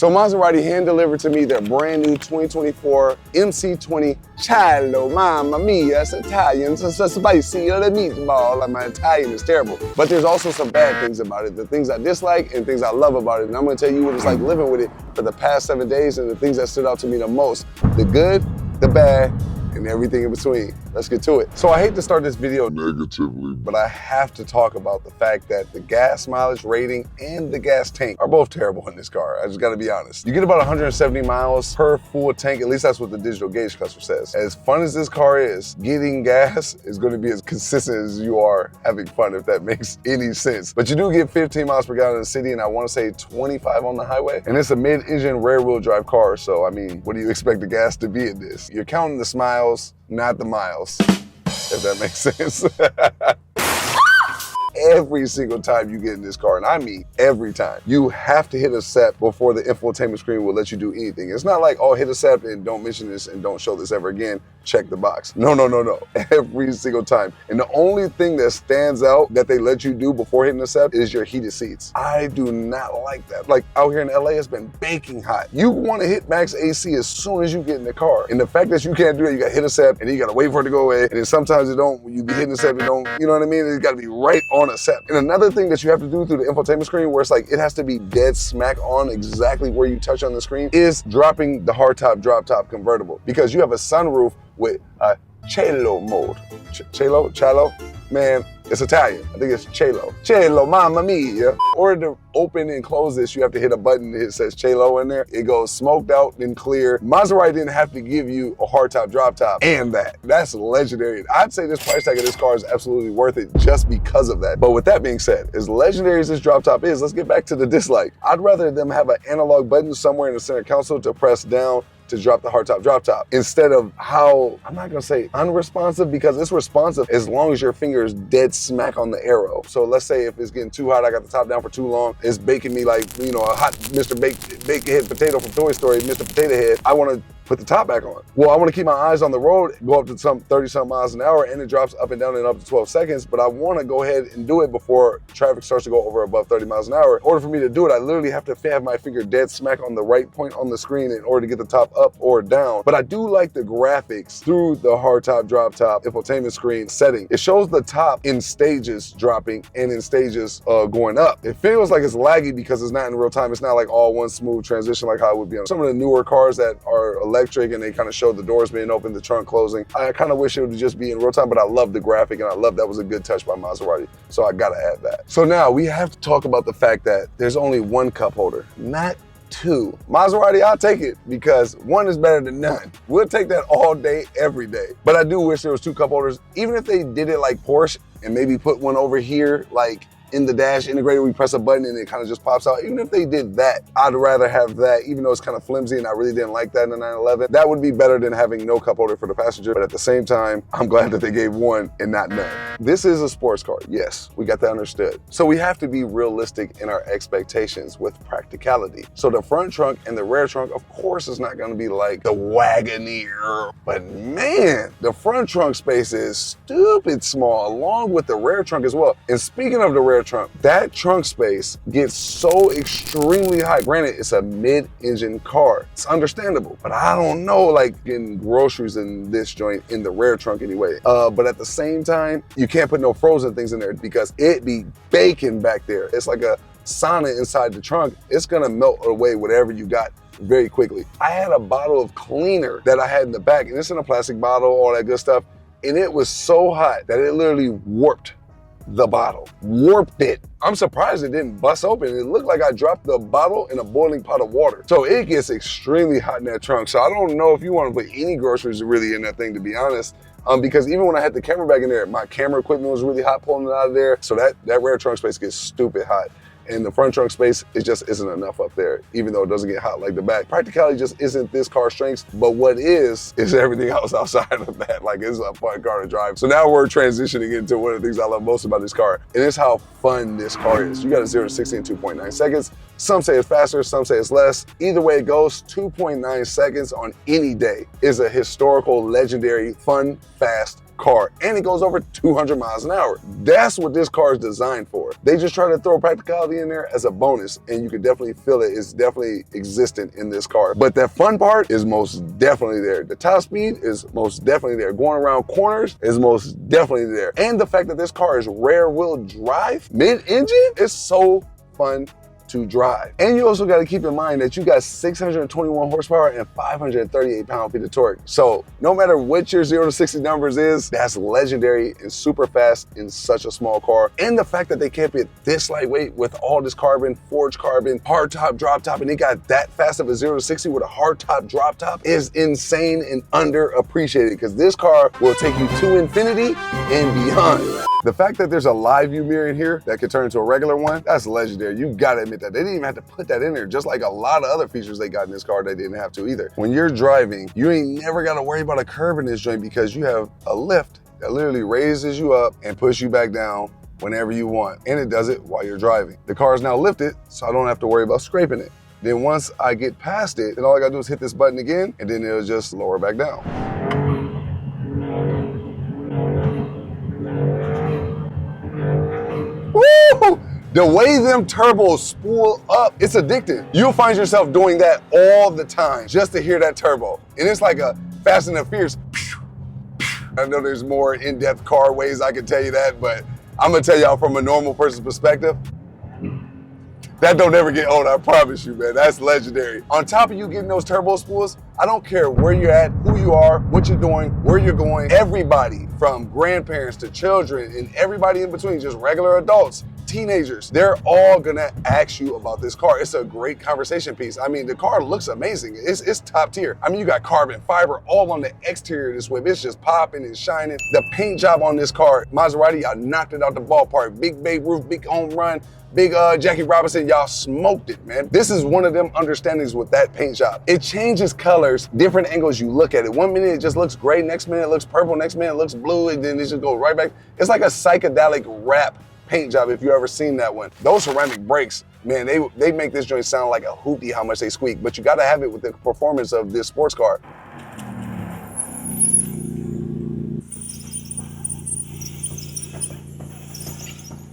So Maserati hand delivered to me their brand new 2024 MC20 Cielo. Mamma mia, it's Italian, it's so spicy, the meatball. Like, my Italian is terrible. But there's also some bad things about it, the things I dislike and things I love about it. And I'm gonna tell you what it's like living with it for the past 7 days and the things that stood out to me the most. The good, the bad, and everything in between. Let's get to it. So I hate to start this video negatively, but I have to talk about the fact that the gas mileage rating and the gas tank are both terrible in this car. I just gotta be honest. You get about 170 miles per full tank, at least that's what the digital gauge cluster says. As fun as this car is, getting gas is gonna be as consistent as you are having fun, if that makes any sense. But you do get 15 miles per gallon in the city, and I wanna say 25 on the highway. And it's a mid-engine rear-wheel drive car, so I mean, what do you expect the gas to be in this? You're counting the smiles, not the miles, if that makes sense. Every single time you get in this car, and I mean every time, you have to hit accept before the infotainment screen will let you do anything. It's not like, oh, hit accept and don't mention this and don't show this ever again, check the box. No, no, no, no, every single time. And the only thing that stands out that they let you do before hitting accept is your heated seats. I do not like that. Like out here in LA, it's been baking hot. You wanna hit max AC as soon as you get in the car. And the fact that you can't do it, you gotta hit accept and then you gotta wait for it to go away. And then sometimes it don't, when you be hitting accept, it don't, you know what I mean? It's gotta be right on accept. And another thing that you have to do through the infotainment screen, where it's like, it has to be dead smack on exactly where you touch on the screen, is dropping the hardtop drop top convertible. Because you have a sunroof with a Cielo mode. Cielo? Man, it's Italian. I think it's Cielo. Cielo, mamma mia. In order to open and close this, you have to hit a button that says Cielo in there. It goes smoked out and clear. Maserati didn't have to give you a hardtop drop top and that. That's legendary. I'd say this price tag of this car is absolutely worth it just because of that. But with that being said, as legendary as this drop top is, let's get back to the dislike. I'd rather them have an analog button somewhere in the center console to press down to drop the hardtop drop top, instead of how, I'm not gonna say unresponsive, because it's responsive as long as your finger is dead smack on the arrow. So let's say if it's getting too hot, I got the top down for too long, it's baking me like, you know, a hot Mr. Bake Head potato from Toy Story, Mr. Potato Head. I wanna put the top back on. Well, I wanna keep my eyes on the road, go up to some 30-something miles an hour, and it drops up and down in up to 12 seconds, but I wanna go ahead and do it before traffic starts to go over above 30 miles an hour. In order for me to do it, I literally have to have my finger dead smack on the right point on the screen in order to get the top up or down. But I do like the graphics through the hardtop drop top infotainment screen setting. It shows the top in stages dropping and in stages going up. It feels like it's laggy because it's not in real time. It's not like all one smooth transition like how it would be on some of the newer cars that are electric and they kind of show the doors being open, the trunk closing. I kind of wish it would just be in real time, but I love the graphic and I love that was a good touch by Maserati. So I gotta add that. So now we have to talk about the fact that there's only one cup holder, not two. Maserati, I'll take it because one is better than none. We'll take that all day, every day. But I do wish there was two cup holders, even if they did it like Porsche and maybe put one over here, like in the dash integrated, we press a button and it kind of just pops out. Even if they did that, I'd rather have that, even though it's kind of flimsy and I really didn't like that in the 911. That would be better than having no cup holder for the passenger. But at the same time, I'm glad that they gave one and not none. This is a sports car. Yes, we got that understood. So we have to be realistic in our expectations with practicality. So the front trunk and the rear trunk, of course, is not gonna be like the Wagoneer. But man, the front trunk space is stupid small, along with the rear trunk as well. And speaking of the rear trunk, that trunk space gets so extremely high. Granted, it's a mid-engine car. It's understandable, but I don't know, like getting groceries in this joint in the rear trunk anyway. But at the same time, you can't put no frozen things in there because it be baking back there. It's like a sauna inside the trunk. It's gonna melt away whatever you got very quickly. I had a bottle of cleaner that I had in the back, and it's in a plastic bottle, all that good stuff. And it was so hot that it literally warped the bottle, warped it. I'm surprised it didn't bust open. It looked like I dropped the bottle in a boiling pot of water. So it gets extremely hot in that trunk. So I don't know if you want to put any groceries really in that thing, to be honest. Because even when I had the camera bag in there, my camera equipment was really hot pulling it out of there. So that rear trunk space gets stupid hot. And the front trunk space, it just isn't enough up there, even though it doesn't get hot like the back. Practicality just isn't this car's strengths, but what is everything else outside of that. Like, it's a fun car to drive. So now we're transitioning into one of the things I love most about this car, and it's how fun this car is. You got a 0 to 60 in 2.9 seconds, Some say it's faster, some say it's less. Either way it goes, 2.9 seconds on any day is a historical, legendary, fun, fast car, and it goes over 200 miles an hour. That's what this car is designed for. They just try to throw practicality in there as a bonus, and you can definitely feel it. It's definitely existent in this car. But that fun part is most definitely there. The top speed is most definitely there. Going around corners is most definitely there. And the fact that this car is rear wheel drive, mid-engine, is so fun to drive. And you also got to keep in mind that you got 621 horsepower and 538 pound-feet of torque. So no matter what your 0 to 60 numbers is, that's legendary and super fast in such a small car. And the fact that they kept it this lightweight with all this carbon, forged carbon, hard top, drop top, and they got that fast of a 0 to 60 with a hard top, drop top is insane and underappreciated, because this car will take you to infinity and beyond. The fact that there's a live view mirror in here that could turn into a regular one, that's legendary. You gotta admit that. They didn't even have to put that in there, just like a lot of other features they got in this car they didn't have to either. When you're driving, you ain't never gotta worry about a curve in this joint, because you have a lift that literally raises you up and pushes you back down whenever you want. And it does it while you're driving. The car is now lifted, so I don't have to worry about scraping it. Then once I get past it, then all I gotta do is hit this button again, and then it'll just lower back down. Woo! The way them turbos spool up, it's addictive. You'll find yourself doing that all the time just to hear that turbo. And it's like a Fast and the Furious. I know there's more in-depth car ways I can tell you that, but I'm gonna tell y'all from a normal person's perspective, that don't ever get old, I promise you, man. That's legendary. On top of you getting those turbo spools, I don't care where you're at, who you are, what you're doing, where you're going. Everybody, from grandparents to children and everybody in between, just regular adults, teenagers, they're all gonna ask you about this car. It's a great conversation piece. I mean, the car looks amazing. It's top tier. I mean, you got carbon fiber all on the exterior of this whip. It's just popping and shining. The paint job on this car, Maserati, y'all knocked it out the ballpark. Big Babe Ruth, big home run. Big Jackie Robinson, y'all smoked it, man. This is one of them understandings with that paint job. It changes colors, different angles you look at it. 1 minute it just looks gray, next minute it looks purple, next minute it looks blue, and then it just goes right back. It's like a psychedelic rap paint job if you ever seen that one. Those ceramic brakes, man, they make this joint sound like a hoopty how much they squeak, but you gotta have it with the performance of this sports car.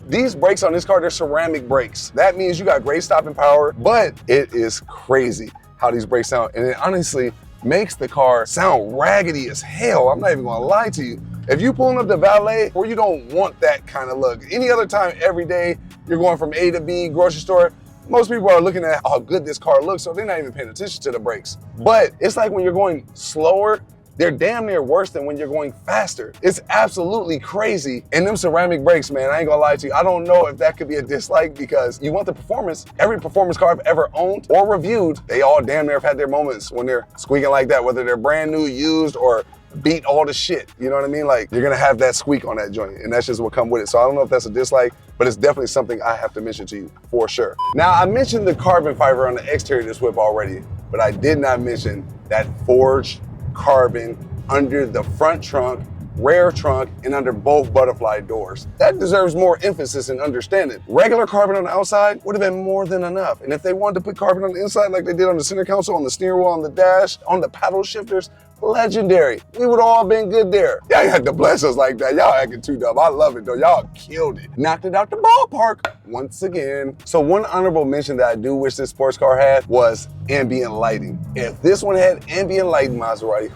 These brakes on this car, they're ceramic brakes. That means you got great stopping power, but it is crazy how these brakes sound. And it honestly makes the car sound raggedy as hell. I'm not even gonna lie to you. If you pulling up the valet, or you don't want that kind of look, any other time every day, you're going from A to B, grocery store, most people are looking at how good this car looks, so they're not even paying attention to the brakes. But it's like when you're going slower, they're damn near worse than when you're going faster. It's absolutely crazy. And them ceramic brakes, man, I ain't gonna lie to you. I don't know if that could be a dislike, because you want the performance. Every performance car I've ever owned or reviewed, they all damn near have had their moments when they're squeaking like that, whether they're brand new, used, or beat all the shit. You know what I mean? Like, you're gonna have that squeak on that joint, and that's just what come with it. So I don't know if that's a dislike, but it's definitely something I have to mention to you for sure. Now, I mentioned the carbon fiber on the exterior of this whip already, but I did not mention that forged carbon under the front trunk, rear trunk, and under both butterfly doors. That deserves more emphasis and understanding. Regular carbon on the outside would have been more than enough. And if they wanted to put carbon on the inside like they did on the center console, on the steering wheel, on the dash, on the paddle shifters, legendary. We would all been good there. Y'all had to bless us like that. Y'all acting too dumb. I love it though. Y'all killed it. Knocked it out the ballpark once again. So one honorable mention that I do wish this sports car had was ambient lighting. If this one had ambient lighting, Maserati,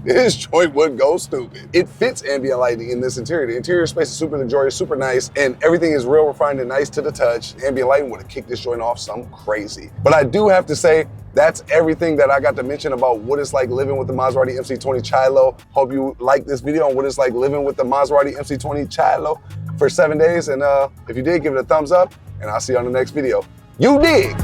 this joint would go stupid. It fits ambient lighting in this interior. The interior space is super luxurious, super nice, and everything is real refined and nice to the touch. Ambient lighting would have kicked this joint off some crazy. But I do have to say, that's everything that I got to mention about what it's like living with the Maserati MC20 Cielo. Hope you like this video on what it's like living with the Maserati MC20 Cielo for 7 days. And if you did, give it a thumbs up, and I'll see you on the next video. You dig?